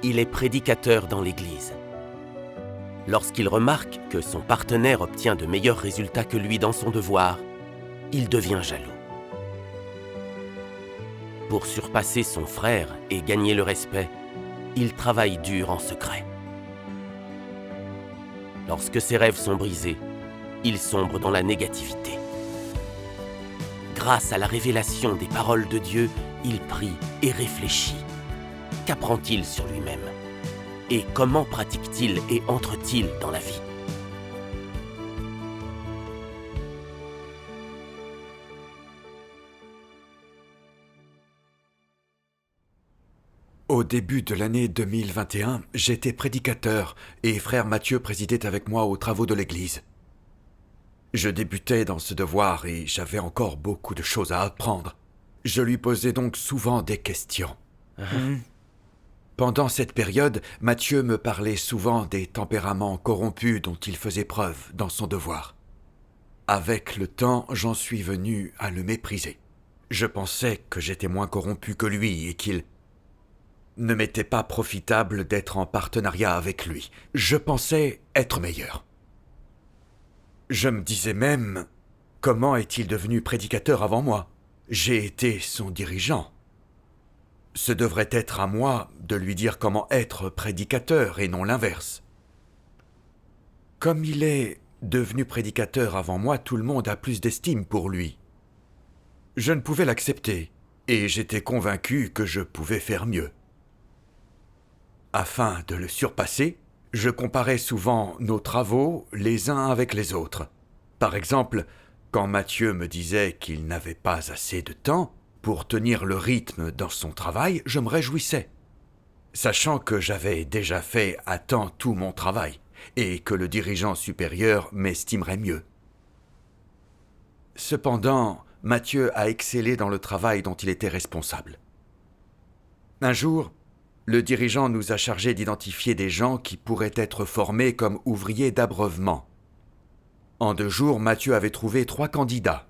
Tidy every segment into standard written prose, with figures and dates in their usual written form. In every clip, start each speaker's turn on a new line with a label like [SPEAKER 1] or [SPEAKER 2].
[SPEAKER 1] il est prédicateur dans l'église. Lorsqu'il remarque que son partenaire obtient de meilleurs résultats que lui dans son devoir, il devient jaloux. Pour surpasser son frère et gagner le respect, il travaille dur en secret. Lorsque ses rêves sont brisés, il sombre dans la négativité. Grâce à la révélation des paroles de Dieu, il prie et réfléchit. Qu'apprend-il sur lui-même? Et comment pratique-t-il et entre-t-il dans la vie?
[SPEAKER 2] Au début de l'année 2021, j'étais prédicateur et frère Mathieu présidait avec moi aux travaux de l'église. Je débutais dans ce devoir et j'avais encore beaucoup de choses à apprendre. Je lui posais donc souvent des questions. Pendant cette période, Mathieu me parlait souvent des tempéraments corrompus dont il faisait preuve dans son devoir. Avec le temps, j'en suis venu à le mépriser. Je pensais que j'étais moins corrompu que lui et qu'il ne m'était pas profitable d'être en partenariat avec lui. Je pensais être meilleur. Je me disais même, comment est-il devenu prédicateur avant moi? J'ai été son dirigeant. Ce devrait être à moi de lui dire comment être prédicateur et non l'inverse. Comme il est devenu prédicateur avant moi, tout le monde a plus d'estime pour lui. Je ne pouvais l'accepter et j'étais convaincu que je pouvais faire mieux. Afin de le surpasser, je comparais souvent nos travaux les uns avec les autres. Par exemple, quand Mathieu me disait qu'il n'avait pas assez de temps pour tenir le rythme dans son travail, je me réjouissais, sachant que j'avais déjà fait à temps tout mon travail et que le dirigeant supérieur m'estimerait mieux. Cependant, Mathieu a excellé dans le travail dont il était responsable. Un jour, le dirigeant nous a chargés d'identifier des gens qui pourraient être formés comme ouvriers d'abreuvement. En 2 jours, Mathieu avait trouvé 3 candidats.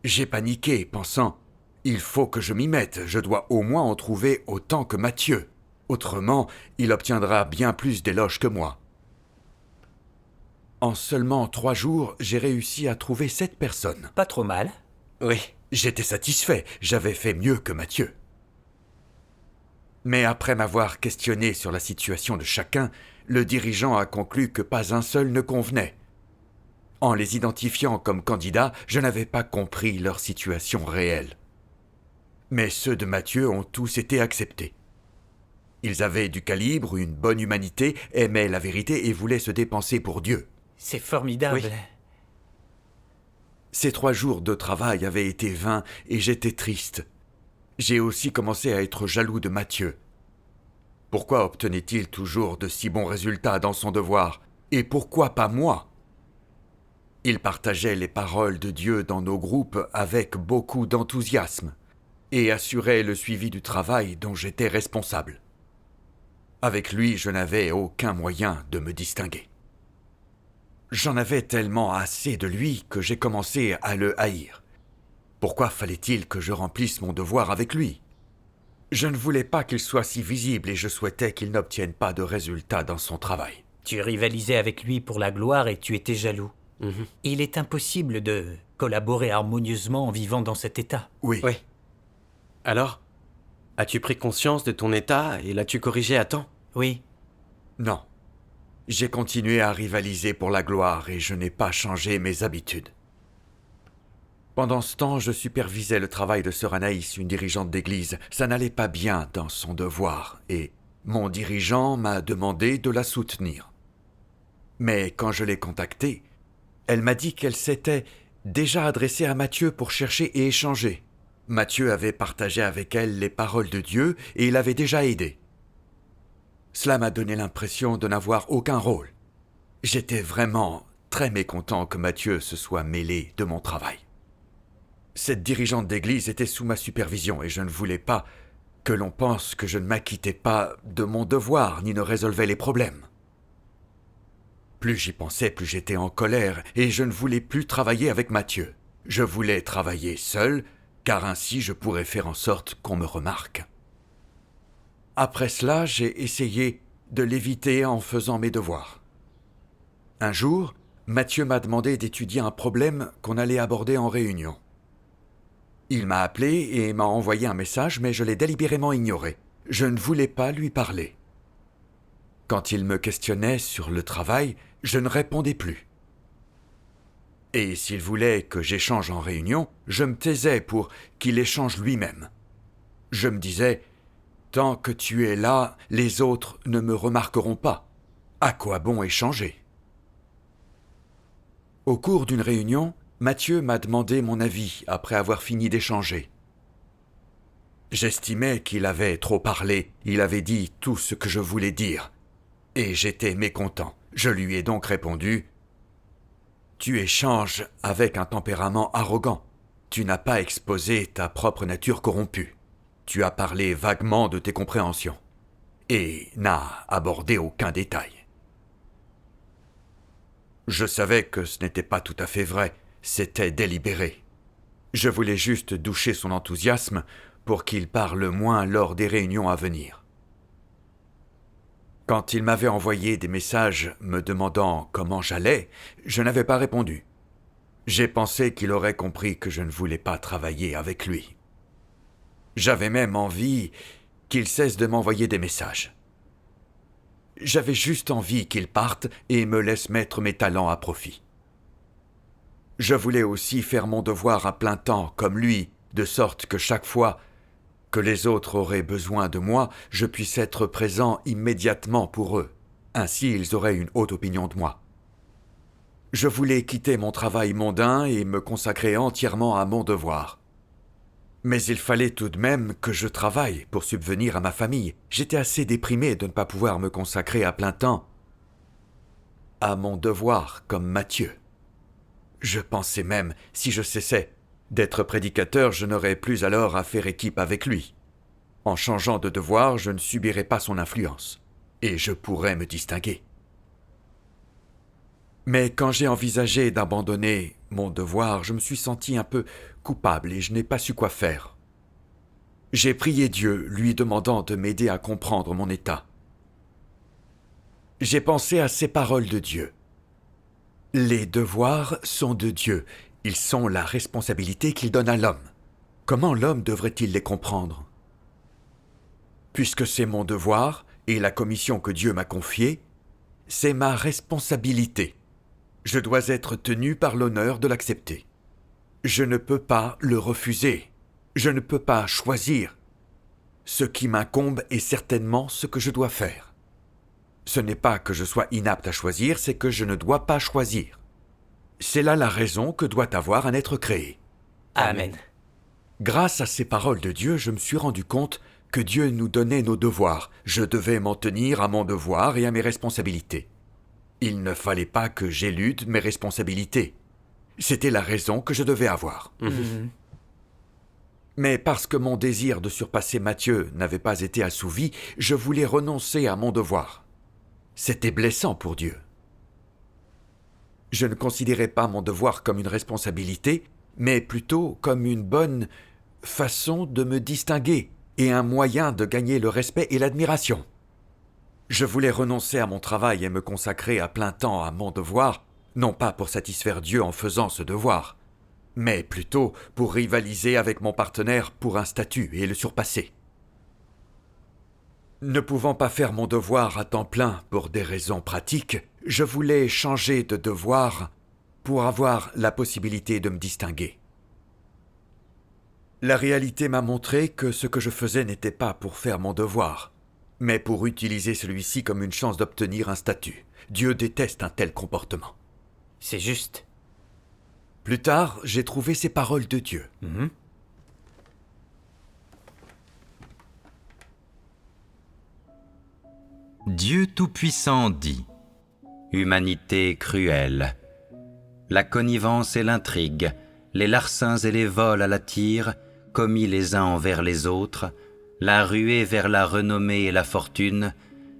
[SPEAKER 2] J'ai paniqué, pensant « Il faut que je m'y mette, je dois au moins en trouver autant que Mathieu. Autrement, il obtiendra bien plus d'éloges que moi. » En seulement 3 jours, j'ai réussi à trouver 7 personnes.
[SPEAKER 3] Pas trop mal.
[SPEAKER 2] Oui, j'étais satisfait, j'avais fait mieux que Mathieu. Mais après m'avoir questionné sur la situation de chacun, le dirigeant a conclu que pas un seul ne convenait. En les identifiant comme candidats, je n'avais pas compris leur situation réelle. Mais ceux de Mathieu ont tous été acceptés. Ils avaient du calibre, une bonne humanité, aimaient la vérité et voulaient se dépenser pour Dieu.
[SPEAKER 3] C'est formidable.
[SPEAKER 2] Oui. Ces 3 jours de travail avaient été vains et j'étais triste. J'ai aussi commencé à être jaloux de Mathieu. Pourquoi obtenait-il toujours de si bons résultats dans son devoir? Et pourquoi pas moi? Il partageait les paroles de Dieu dans nos groupes avec beaucoup d'enthousiasme et assurait le suivi du travail dont j'étais responsable. Avec lui, je n'avais aucun moyen de me distinguer. J'en avais tellement assez de lui que j'ai commencé à le haïr. Pourquoi fallait-il que je remplisse mon devoir avec lui? Je ne voulais pas qu'il soit si visible et je souhaitais qu'il n'obtienne pas de résultats dans son travail.
[SPEAKER 3] Tu rivalisais avec lui pour la gloire et tu étais jaloux. Il est impossible de collaborer harmonieusement en vivant dans cet état.
[SPEAKER 2] Oui.
[SPEAKER 1] Alors, as-tu pris conscience de ton état et l'as-tu corrigé à temps?
[SPEAKER 3] Oui.
[SPEAKER 2] Non. J'ai continué à rivaliser pour la gloire et je n'ai pas changé mes habitudes. Pendant ce temps, je supervisais le travail de sœur Anaïs, une dirigeante d'église. Ça n'allait pas bien dans son devoir et mon dirigeant m'a demandé de la soutenir. Mais quand je l'ai contactée, elle m'a dit qu'elle s'était déjà adressée à Mathieu pour chercher et échanger. Mathieu avait partagé avec elle les paroles de Dieu et il avait déjà aidé. Cela m'a donné l'impression de n'avoir aucun rôle. J'étais vraiment très mécontent que Mathieu se soit mêlé de mon travail. Cette dirigeante d'église était sous ma supervision et je ne voulais pas que l'on pense que je ne m'acquittais pas de mon devoir ni ne résolvais les problèmes. Plus j'y pensais, plus j'étais en colère et je ne voulais plus travailler avec Mathieu. Je voulais travailler seul, car ainsi je pourrais faire en sorte qu'on me remarque. Après cela, j'ai essayé de l'éviter en faisant mes devoirs. Un jour, Mathieu m'a demandé d'étudier un problème qu'on allait aborder en réunion. Il m'a appelé et m'a envoyé un message, mais je l'ai délibérément ignoré. Je ne voulais pas lui parler. Quand il me questionnait sur le travail, je ne répondais plus. Et s'il voulait que j'échange en réunion, je me taisais pour qu'il échange lui-même. Je me disais, tant que tu es là, les autres ne me remarqueront pas. À quoi bon échanger ? Au cours d'une réunion, Mathieu m'a demandé mon avis après avoir fini d'échanger. J'estimais qu'il avait trop parlé, il avait dit tout ce que je voulais dire. Et j'étais mécontent. Je lui ai donc répondu « Tu échanges avec un tempérament arrogant. Tu n'as pas exposé ta propre nature corrompue. Tu as parlé vaguement de tes compréhensions. Et n'as abordé aucun détail. » Je savais que ce n'était pas tout à fait vrai, c'était délibéré. Je voulais juste doucher son enthousiasme pour qu'il parle moins lors des réunions à venir. Quand il m'avait envoyé des messages me demandant comment j'allais, je n'avais pas répondu. J'ai pensé qu'il aurait compris que je ne voulais pas travailler avec lui. J'avais même envie qu'il cesse de m'envoyer des messages. J'avais juste envie qu'il parte et me laisse mettre mes talents à profit. Je voulais aussi faire mon devoir à plein temps, comme lui, de sorte que chaque fois que les autres auraient besoin de moi, je puisse être présent immédiatement pour eux. Ainsi, ils auraient une haute opinion de moi. Je voulais quitter mon travail mondain et me consacrer entièrement à mon devoir. Mais il fallait tout de même que je travaille pour subvenir à ma famille. J'étais assez déprimé de ne pas pouvoir me consacrer à plein temps à mon devoir comme Mathieu. Je pensais même, si je cessais d'être prédicateur, je n'aurais plus alors à faire équipe avec lui. En changeant de devoir, je ne subirais pas son influence, et je pourrais me distinguer. Mais quand j'ai envisagé d'abandonner mon devoir, je me suis senti un peu coupable et je n'ai pas su quoi faire. J'ai prié Dieu, lui demandant de m'aider à comprendre mon état. J'ai pensé à ces paroles de Dieu. Les devoirs sont de Dieu. Ils sont la responsabilité qu'il donne à l'homme. Comment l'homme devrait-il les comprendre ? Puisque c'est mon devoir et la commission que Dieu m'a confiée, c'est ma responsabilité. Je dois être tenu par l'honneur de l'accepter. Je ne peux pas le refuser. Je ne peux pas choisir. Ce qui m'incombe est certainement ce que je dois faire. Ce n'est pas que je sois inapte à choisir, c'est que je ne dois pas choisir. C'est là la raison que doit avoir un être créé.
[SPEAKER 3] Amen.
[SPEAKER 2] Grâce à ces paroles de Dieu, je me suis rendu compte que Dieu nous donnait nos devoirs. Je devais m'en tenir à mon devoir et à mes responsabilités. Il ne fallait pas que j'élude mes responsabilités. C'était la raison que je devais avoir. Mais parce que mon désir de surpasser Mathieu n'avait pas été assouvi, je voulais renoncer à mon devoir. C'était blessant pour Dieu. Je ne considérais pas mon devoir comme une responsabilité, mais plutôt comme une bonne façon de me distinguer et un moyen de gagner le respect et l'admiration. Je voulais renoncer à mon travail et me consacrer à plein temps à mon devoir, non pas pour satisfaire Dieu en faisant ce devoir, mais plutôt pour rivaliser avec mon partenaire pour un statut et le surpasser. Ne pouvant pas faire mon devoir à temps plein pour des raisons pratiques, je voulais changer de devoir pour avoir la possibilité de me distinguer. La réalité m'a montré que ce que je faisais n'était pas pour faire mon devoir, mais pour utiliser celui-ci comme une chance d'obtenir un statut. Dieu déteste un tel comportement.
[SPEAKER 3] C'est juste.
[SPEAKER 2] Plus tard, j'ai trouvé ces paroles de Dieu.
[SPEAKER 4] Dieu Tout-Puissant dit : Humanité cruelle, la connivence et l'intrigue, les larcins et les vols à la tire, commis les uns envers les autres, la ruée vers la renommée et la fortune,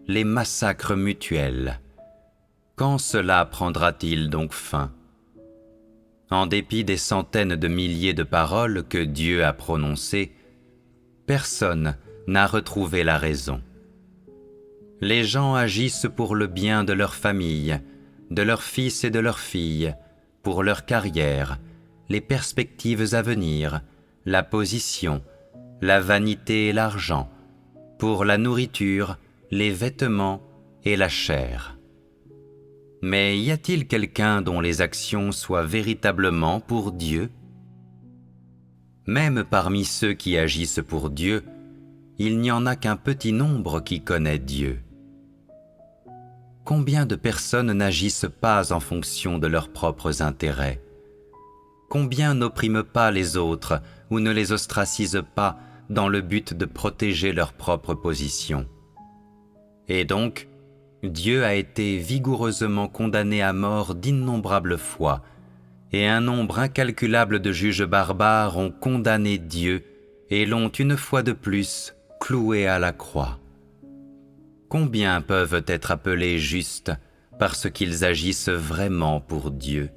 [SPEAKER 4] les massacres mutuels. Quand cela prendra-t-il donc fin ? En dépit des centaines de milliers de paroles que Dieu a prononcées, personne n'a retrouvé la raison. Les gens agissent pour le bien de leur famille, de leurs fils et de leurs filles, pour leur carrière, les perspectives à venir, la position, la vanité et l'argent, pour la nourriture, les vêtements et la chair. Mais y a-t-il quelqu'un dont les actions soient véritablement pour Dieu ? Même parmi ceux qui agissent pour Dieu, il n'y en a qu'un petit nombre qui connaît Dieu. Combien de personnes n'agissent pas en fonction de leurs propres intérêts ? Combien n'oppriment pas les autres ou ne les ostracisent pas dans le but de protéger leur propre position ? Et donc, Dieu a été vigoureusement condamné à mort d'innombrables fois, et un nombre incalculable de juges barbares ont condamné Dieu et l'ont une fois de plus cloué à la croix. Combien peuvent être appelés justes parce qu'ils agissent vraiment pour Dieu ?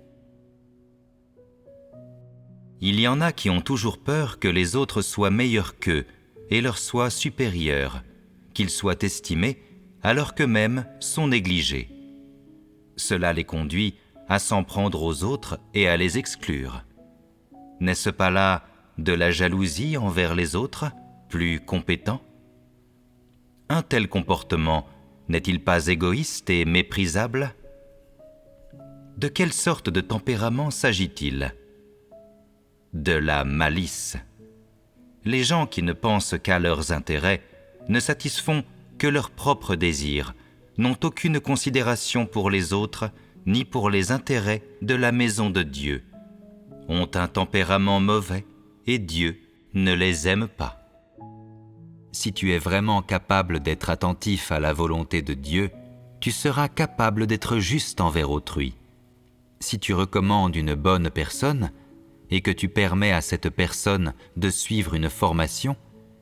[SPEAKER 4] Il y en a qui ont toujours peur que les autres soient meilleurs qu'eux et leur soient supérieurs, qu'ils soient estimés alors qu'eux-mêmes sont négligés. Cela les conduit à s'en prendre aux autres et à les exclure. N'est-ce pas là de la jalousie envers les autres, plus compétents ? Un tel comportement n'est-il pas égoïste et méprisable ? De quelle sorte de tempérament s'agit-il ? De la malice. Les gens qui ne pensent qu'à leurs intérêts ne satisfont que leurs propres désirs, n'ont aucune considération pour les autres ni pour les intérêts de la maison de Dieu, ont un tempérament mauvais et Dieu ne les aime pas. Si tu es vraiment capable d'être attentif à la volonté de Dieu, tu seras capable d'être juste envers autrui. Si tu recommandes une bonne personne et que tu permets à cette personne de suivre une formation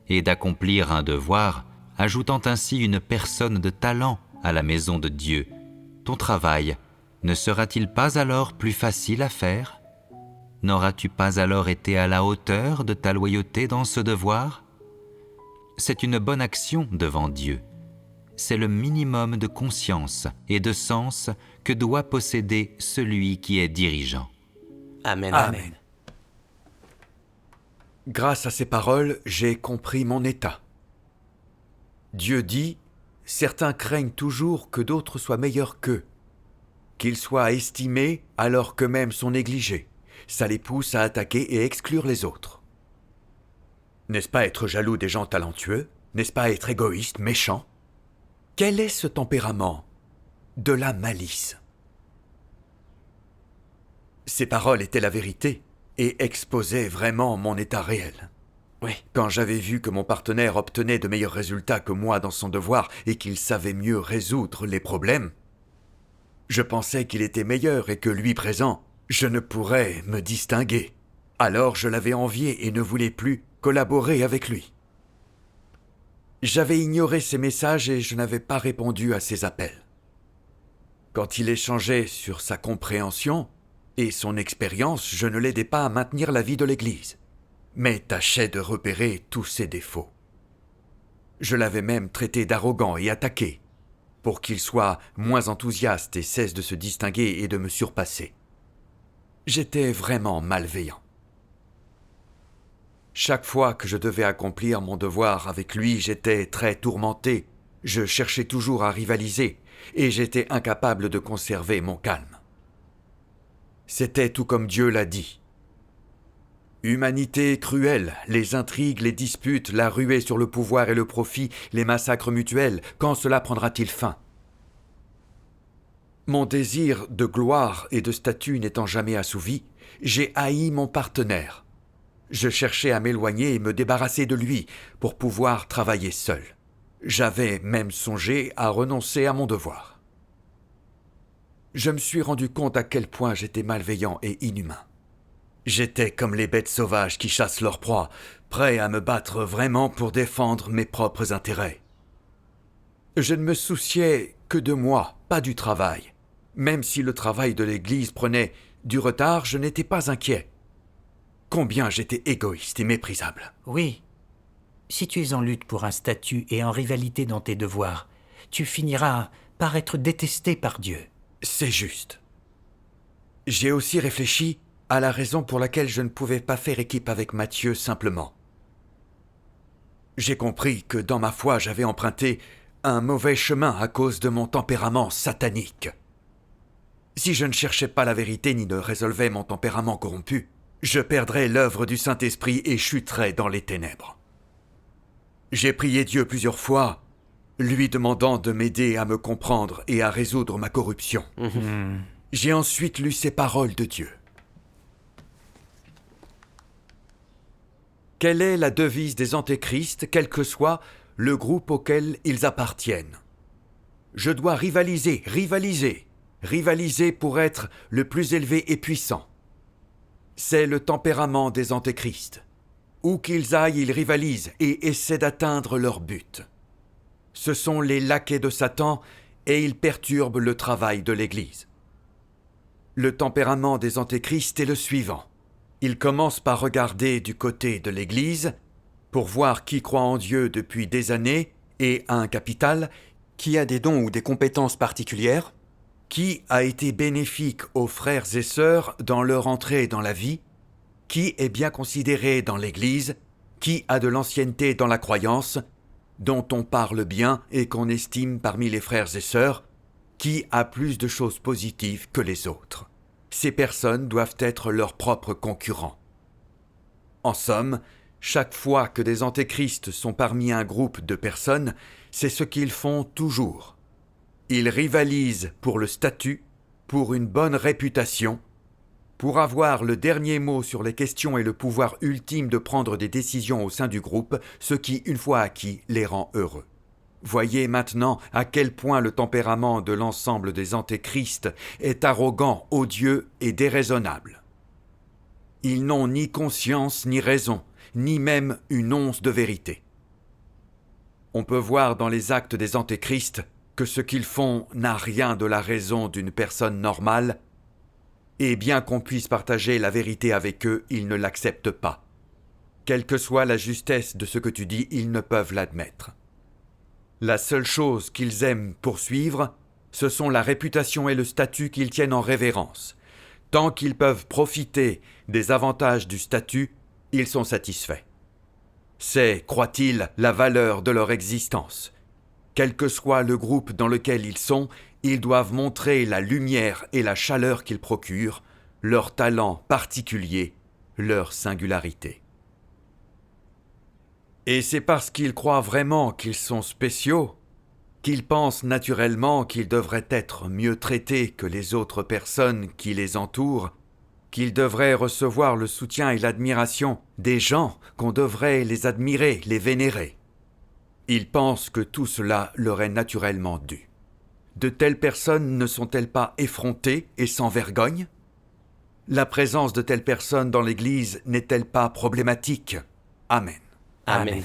[SPEAKER 4] et d'accomplir un devoir, ajoutant ainsi une personne de talent à la maison de Dieu, ton travail ne sera-t-il pas alors plus facile à faire ? N'auras-tu pas alors été à la hauteur de ta loyauté dans ce devoir ? C'est une bonne action devant Dieu. C'est le minimum de conscience et de sens que doit posséder celui qui est dirigeant.
[SPEAKER 1] Amen.
[SPEAKER 2] Amen. Grâce à ces paroles, j'ai compris mon état. Dieu dit, « Certains craignent toujours que d'autres soient meilleurs qu'eux, qu'ils soient estimés alors qu'eux-mêmes sont négligés. Ça les pousse à attaquer et exclure les autres. » N'est-ce pas être jaloux des gens talentueux ? N'est-ce pas être égoïste, méchant ? Quel est ce tempérament ? De la malice. Ces paroles étaient la vérité et exposaient vraiment mon état réel.
[SPEAKER 1] Oui.
[SPEAKER 2] Quand j'avais vu que mon partenaire obtenait de meilleurs résultats que moi dans son devoir et qu'il savait mieux résoudre les problèmes, je pensais qu'il était meilleur et que lui présent, je ne pourrais me distinguer. Alors je l'avais envié et ne voulais plus collaborer avec lui. J'avais ignoré ses messages et je n'avais pas répondu à ses appels. Quand il échangeait sur sa compréhension et son expérience, je ne l'aidais pas à maintenir la vie de l'Église, mais tâchais de repérer tous ses défauts. Je l'avais même traité d'arrogant et attaqué, pour qu'il soit moins enthousiaste et cesse de se distinguer et de me surpasser. J'étais vraiment malveillant. Chaque fois que je devais accomplir mon devoir avec lui, j'étais très tourmenté. Je cherchais toujours à rivaliser et j'étais incapable de conserver mon calme. C'était tout comme Dieu l'a dit. Humanité cruelle, les intrigues, les disputes, la ruée sur le pouvoir et le profit, les massacres mutuels, quand cela prendra-t-il fin ? Mon désir de gloire et de statut n'étant jamais assouvi, j'ai haï mon partenaire. Je cherchais à m'éloigner et me débarrasser de lui pour pouvoir travailler seul. J'avais même songé à renoncer à mon devoir. Je me suis rendu compte à quel point j'étais malveillant et inhumain. J'étais comme les bêtes sauvages qui chassent leur proie, prêt à me battre vraiment pour défendre mes propres intérêts. Je ne me souciais que de moi, pas du travail. Même si le travail de l'Église prenait du retard, je n'étais pas inquiet. Combien j'étais égoïste et méprisable.
[SPEAKER 3] Oui. Si tu es en lutte pour un statut et en rivalité dans tes devoirs, tu finiras par être détesté par Dieu.
[SPEAKER 2] C'est juste. J'ai aussi réfléchi à la raison pour laquelle je ne pouvais pas faire équipe avec Matthieu simplement. J'ai compris que dans ma foi, j'avais emprunté un mauvais chemin à cause de mon tempérament satanique. Si je ne cherchais pas la vérité ni ne résolvais mon tempérament corrompu, je perdrais l'œuvre du Saint-Esprit et chuterais dans les ténèbres. J'ai prié Dieu plusieurs fois, lui demandant de m'aider à me comprendre et à résoudre ma corruption. J'ai ensuite lu ces paroles de Dieu. Quelle est la devise des antéchrists, quel que soit le groupe auquel ils appartiennent? Je dois rivaliser, rivaliser, rivaliser pour être le plus élevé et puissant. C'est le tempérament des antéchrists. Où qu'ils aillent, ils rivalisent et essaient d'atteindre leur but. Ce sont les laquais de Satan et ils perturbent le travail de l'Église. Le tempérament des antéchrists est le suivant. Ils commencent par regarder du côté de l'Église pour voir qui croit en Dieu depuis des années et a un capital, qui a des dons ou des compétences particulières, qui a été bénéfique aux frères et sœurs dans leur entrée dans la vie, qui est bien considéré dans l'Église, qui a de l'ancienneté dans la croyance, dont on parle bien et qu'on estime parmi les frères et sœurs, qui a plus de choses positives que les autres. Ces personnes doivent être leurs propres concurrents. En somme, chaque fois que des antéchrists sont parmi un groupe de personnes, c'est ce qu'ils font toujours. Ils rivalisent pour le statut, pour une bonne réputation, pour avoir le dernier mot sur les questions et le pouvoir ultime de prendre des décisions au sein du groupe, ce qui, une fois acquis, les rend heureux. Voyez maintenant à quel point le tempérament de l'ensemble des antéchrists est arrogant, odieux et déraisonnable. Ils n'ont ni conscience ni raison, ni même une once de vérité. On peut voir dans les actes des antéchrists que ce qu'ils font n'a rien de la raison d'une personne normale, et bien qu'on puisse partager la vérité avec eux, ils ne l'acceptent pas. Quelle que soit la justesse de ce que tu dis, ils ne peuvent l'admettre. La seule chose qu'ils aiment poursuivre, ce sont la réputation et le statut qu'ils tiennent en révérence. Tant qu'ils peuvent profiter des avantages du statut, ils sont satisfaits. C'est, croient-ils, la valeur de leur existence. Quel que soit le groupe dans lequel ils sont, ils doivent montrer la lumière et la chaleur qu'ils procurent, leur talent particulier, leur singularité. Et c'est parce qu'ils croient vraiment qu'ils sont spéciaux, qu'ils pensent naturellement qu'ils devraient être mieux traités que les autres personnes qui les entourent, qu'ils devraient recevoir le soutien et l'admiration des gens, qu'on devrait les admirer, les vénérer. Ils pensent que tout cela leur est naturellement dû. De telles personnes ne sont-elles pas effrontées et sans vergogne? La présence de telles personnes dans l'Église n'est-elle pas problématique? Amen.
[SPEAKER 1] Amen.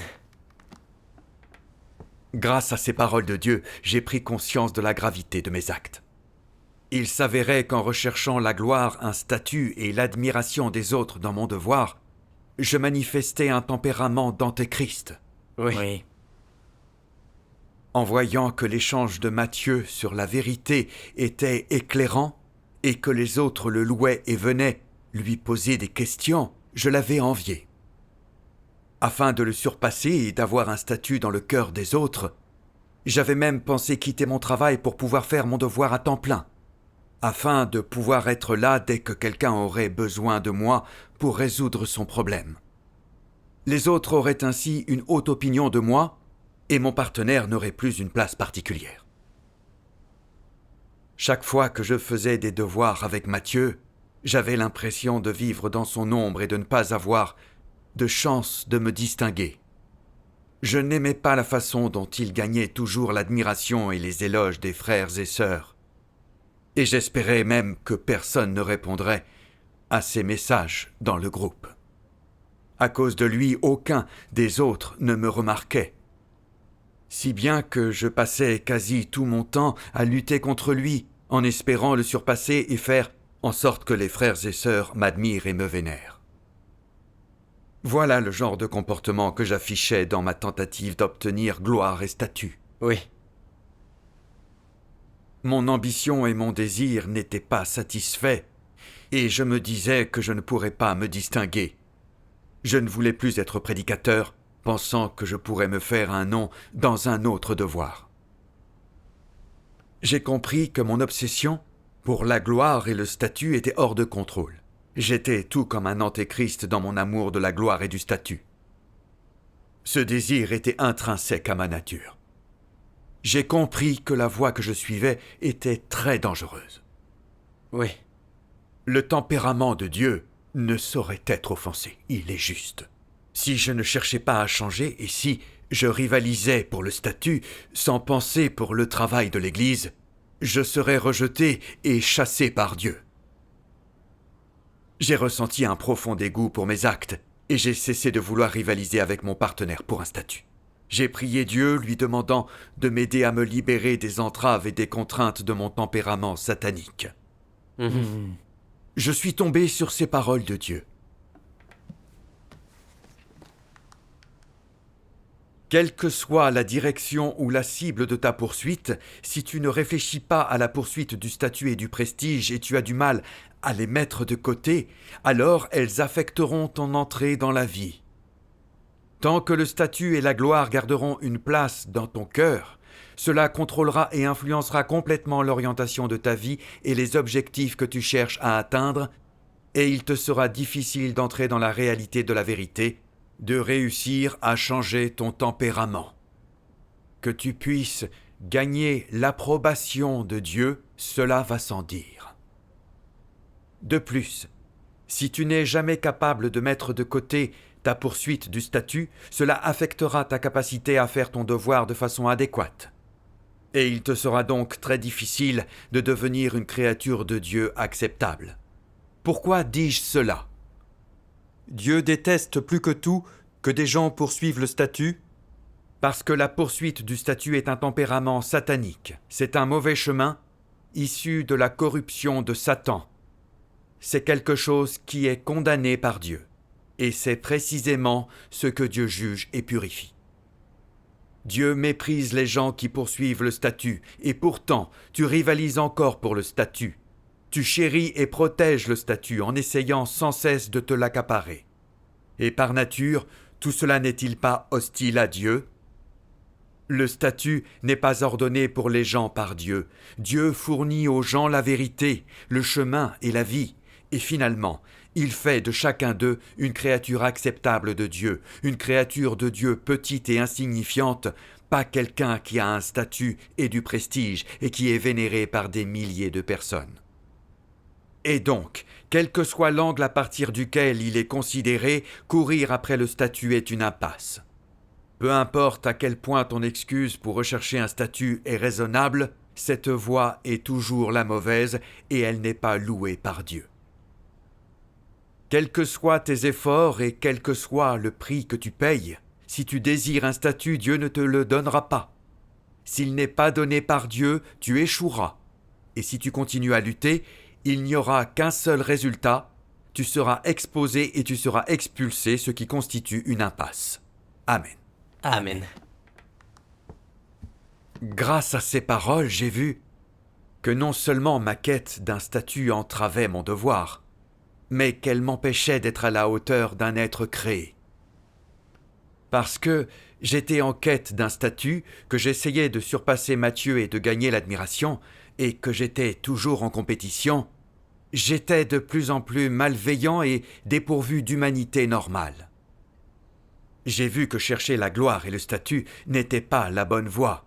[SPEAKER 2] Grâce à ces paroles de Dieu, j'ai pris conscience de la gravité de mes actes. Il s'avérait qu'en recherchant la gloire, un statut et l'admiration des autres dans mon devoir, je manifestais un tempérament d'antéchrist.
[SPEAKER 3] Oui.
[SPEAKER 2] En voyant que l'échange de Matthieu sur la vérité était éclairant et que les autres le louaient et venaient lui poser des questions, je l'avais envié. Afin de le surpasser et d'avoir un statut dans le cœur des autres, j'avais même pensé quitter mon travail pour pouvoir faire mon devoir à temps plein, afin de pouvoir être là dès que quelqu'un aurait besoin de moi pour résoudre son problème. Les autres auraient ainsi une haute opinion de moi, et mon partenaire n'aurait plus une place particulière. Chaque fois que je faisais des devoirs avec Matthieu, j'avais l'impression de vivre dans son ombre et de ne pas avoir de chance de me distinguer. Je n'aimais pas la façon dont il gagnait toujours l'admiration et les éloges des frères et sœurs. Et j'espérais même que personne ne répondrait à ces messages dans le groupe. À cause de lui, aucun des autres ne me remarquait. Si bien que je passais quasi tout mon temps à lutter contre lui, en espérant le surpasser et faire en sorte que les frères et sœurs m'admirent et me vénèrent. Voilà le genre de comportement que j'affichais dans ma tentative d'obtenir gloire et statut.
[SPEAKER 1] Oui.
[SPEAKER 2] Mon ambition et mon désir n'étaient pas satisfaits, et je me disais que je ne pourrais pas me distinguer. Je ne voulais plus être prédicateur, pensant que je pourrais me faire un nom dans un autre devoir. J'ai compris que mon obsession pour la gloire et le statut était hors de contrôle. J'étais tout comme un antéchrist dans mon amour de la gloire et du statut. Ce désir était intrinsèque à ma nature. J'ai compris que la voie que je suivais était très dangereuse.
[SPEAKER 1] Oui.
[SPEAKER 2] Le tempérament de Dieu ne saurait être offensé, il est juste. Si je ne cherchais pas à changer et si je rivalisais pour le statut sans penser pour le travail de l'Église, je serais rejeté et chassé par Dieu. J'ai ressenti un profond dégoût pour mes actes et j'ai cessé de vouloir rivaliser avec mon partenaire pour un statut. J'ai prié Dieu lui demandant de m'aider à me libérer des entraves et des contraintes de mon tempérament satanique. Je suis tombé sur ces paroles de Dieu. Quelle que soit la direction ou la cible de ta poursuite, si tu ne réfléchis pas à la poursuite du statut et du prestige et tu as du mal à les mettre de côté, alors elles affecteront ton entrée dans la vie. Tant que le statut et la gloire garderont une place dans ton cœur, cela contrôlera et influencera complètement l'orientation de ta vie et les objectifs que tu cherches à atteindre, et il te sera difficile d'entrer dans la réalité de la vérité, de réussir à changer ton tempérament. Que tu puisses gagner l'approbation de Dieu, cela va sans dire. De plus, si tu n'es jamais capable de mettre de côté ta poursuite du statut, cela affectera ta capacité à faire ton devoir de façon adéquate. Et il te sera donc très difficile de devenir une créature de Dieu acceptable. Pourquoi dis-je cela ? Dieu déteste plus que tout que des gens poursuivent le statut, parce que la poursuite du statut est un tempérament satanique. C'est un mauvais chemin, issu de la corruption de Satan. C'est quelque chose qui est condamné par Dieu, et c'est précisément ce que Dieu juge et purifie. Dieu méprise les gens qui poursuivent le statut, et pourtant, tu rivalises encore pour le statut. Tu chéris et protèges le statut en essayant sans cesse de te l'accaparer. Et par nature, tout cela n'est-il pas hostile à Dieu ? Le statut n'est pas ordonné pour les gens par Dieu. Dieu fournit aux gens la vérité, le chemin et la vie. Et finalement, il fait de chacun d'eux une créature acceptable de Dieu, une créature de Dieu petite et insignifiante, pas quelqu'un qui a un statut et du prestige et qui est vénéré par des milliers de personnes. Et donc, quel que soit l'angle à partir duquel il est considéré, courir après le statut est une impasse. Peu importe à quel point ton excuse pour rechercher un statut est raisonnable, cette voie est toujours la mauvaise et elle n'est pas louée par Dieu. Quels que soient tes efforts et quel que soit le prix que tu payes, si tu désires un statut, Dieu ne te le donnera pas. S'il n'est pas donné par Dieu, tu échoueras. Et si tu continues à lutter, il n'y aura qu'un seul résultat, tu seras exposé et tu seras expulsé, ce qui constitue une impasse. Amen.
[SPEAKER 1] Amen.
[SPEAKER 2] Grâce à ces paroles, j'ai vu que non seulement ma quête d'un statut entravait mon devoir, mais qu'elle m'empêchait d'être à la hauteur d'un être créé. Parce que j'étais en quête d'un statut, que j'essayais de surpasser Matthieu et de gagner l'admiration, et que j'étais toujours en compétition, j'étais de plus en plus malveillant et dépourvu d'humanité normale. J'ai vu que chercher la gloire et le statut n'était pas la bonne voie,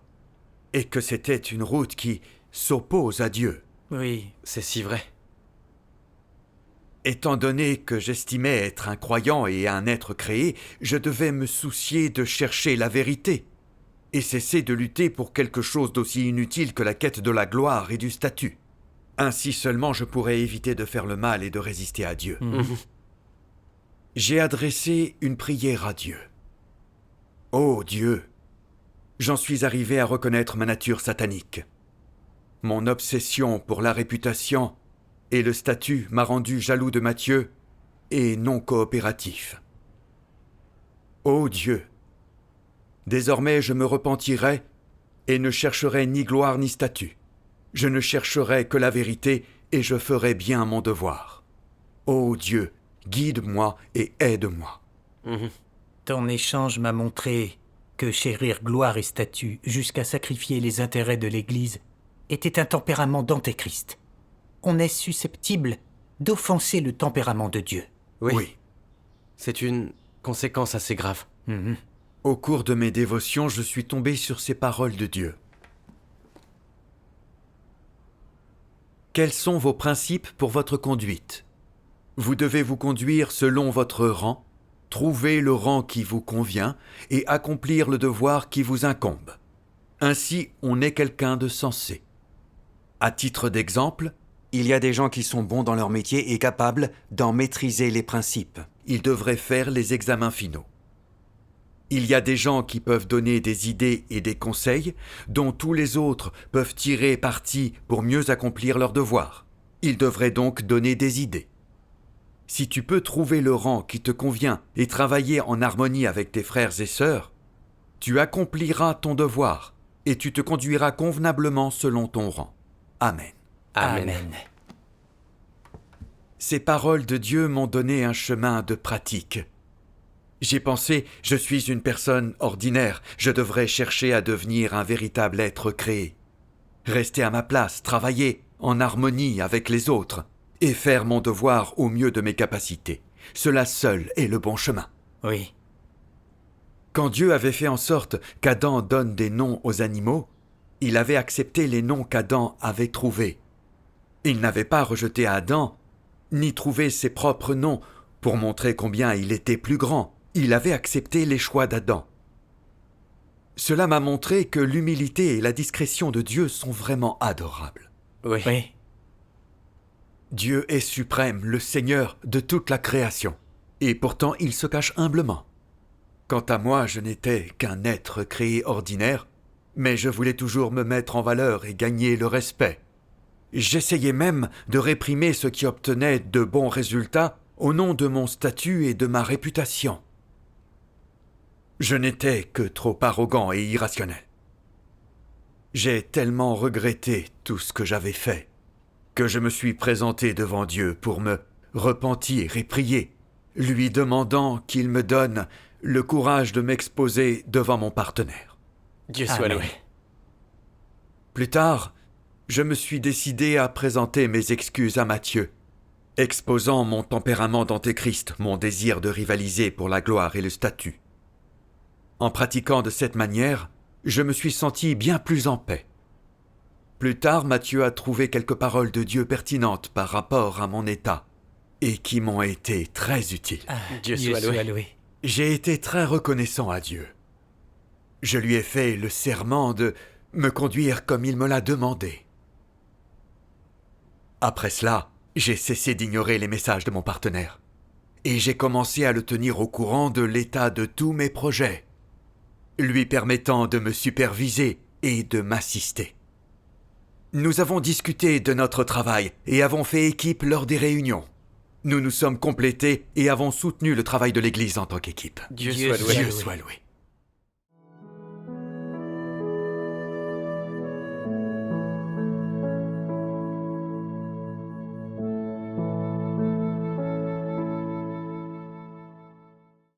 [SPEAKER 2] et que c'était une route qui s'oppose à Dieu.
[SPEAKER 1] Oui, c'est si vrai.
[SPEAKER 2] Étant donné que j'estimais être un croyant et un être créé, je devais me soucier de chercher la vérité et cesser de lutter pour quelque chose d'aussi inutile que la quête de la gloire et du statut. Ainsi seulement je pourrais éviter de faire le mal et de résister à Dieu. J'ai adressé une prière à Dieu. Ô Dieu, j'en suis arrivé à reconnaître ma nature satanique. Mon obsession pour la réputation et le statut m'a rendu jaloux de Matthieu et non coopératif. Ô Dieu, désormais je me repentirai et ne chercherai ni gloire ni statut. Je ne chercherai que la vérité et je ferai bien mon devoir. Ô Dieu, guide-moi et aide-moi.
[SPEAKER 3] Ton échange m'a montré que chérir gloire et statut jusqu'à sacrifier les intérêts de l'Église était un tempérament d'antéchrist. On est susceptible d'offenser le tempérament de Dieu.
[SPEAKER 2] Oui.
[SPEAKER 5] C'est une conséquence assez grave.
[SPEAKER 2] Au cours de mes dévotions, je suis tombé sur ces paroles de Dieu. Quels sont vos principes pour votre conduite ? Vous devez vous conduire selon votre rang, trouver le rang qui vous convient et accomplir le devoir qui vous incombe. Ainsi, on est quelqu'un de sensé. À titre d'exemple,
[SPEAKER 6] Il y a des gens qui sont bons dans leur métier et capables d'en maîtriser les principes.
[SPEAKER 2] ils devraient faire les examens finaux. Il y a des gens qui peuvent donner des idées et des conseils dont tous les autres peuvent tirer parti pour mieux accomplir leur devoir. Ils devraient donc donner des idées. Si tu peux trouver le rang qui te convient et travailler en harmonie avec tes frères et sœurs, tu accompliras ton devoir et tu te conduiras convenablement selon ton rang. Amen.
[SPEAKER 3] Amen.
[SPEAKER 2] Ces paroles de Dieu m'ont donné un chemin de pratique. J'ai pensé, je suis une personne ordinaire, je devrais chercher à devenir un véritable être créé. Rester à ma place, travailler en harmonie avec les autres et faire mon devoir au mieux de mes capacités. Cela seul est le bon chemin.
[SPEAKER 3] Oui.
[SPEAKER 2] Quand Dieu avait fait en sorte qu'Adam donne des noms aux animaux, il avait accepté les noms qu'Adam avait trouvés. Il n'avait pas rejeté Adam, ni trouvé ses propres noms pour montrer combien il était plus grand. Il avait accepté les choix d'Adam. Cela m'a montré que l'humilité et la discrétion de Dieu sont vraiment adorables.
[SPEAKER 5] Oui.
[SPEAKER 3] Oui.
[SPEAKER 2] Dieu est suprême, le Seigneur de toute la création, et pourtant il se cache humblement. Quant à moi, je n'étais qu'un être créé ordinaire, mais je voulais toujours me mettre en valeur et gagner le respect. J'essayais même de réprimer ceux qui obtenaient de bons résultats au nom de mon statut et de ma réputation. Je n'étais que trop arrogant et irrationnel. J'ai tellement regretté tout ce que j'avais fait que je me suis présenté devant Dieu pour me repentir et prier, lui demandant qu'il me donne le courage de m'exposer devant mon partenaire.
[SPEAKER 5] Dieu soit
[SPEAKER 3] Amen.
[SPEAKER 5] loué.
[SPEAKER 2] Plus tard, je me suis décidé à présenter mes excuses à Matthieu, exposant mon tempérament d'antéchrist, mon désir de rivaliser pour la gloire et le statut. En pratiquant de cette manière, je me suis senti bien plus en paix. Plus tard, Matthieu a trouvé quelques paroles de Dieu pertinentes par rapport à mon état, et qui m'ont été très utiles.
[SPEAKER 5] Dieu soit loué.
[SPEAKER 2] J'ai été très reconnaissant à Dieu. Je lui ai fait le serment de me conduire comme il me l'a demandé. Après cela, j'ai cessé d'ignorer les messages de mon partenaire, et j'ai commencé à le tenir au courant de l'état de tous mes projets, lui permettant de me superviser et de m'assister. Nous avons discuté de notre travail et avons fait équipe lors des réunions. Nous nous sommes complétés et avons soutenu le travail de l'Église en tant qu'équipe.
[SPEAKER 5] Dieu soit loué.
[SPEAKER 2] Dieu soit loué.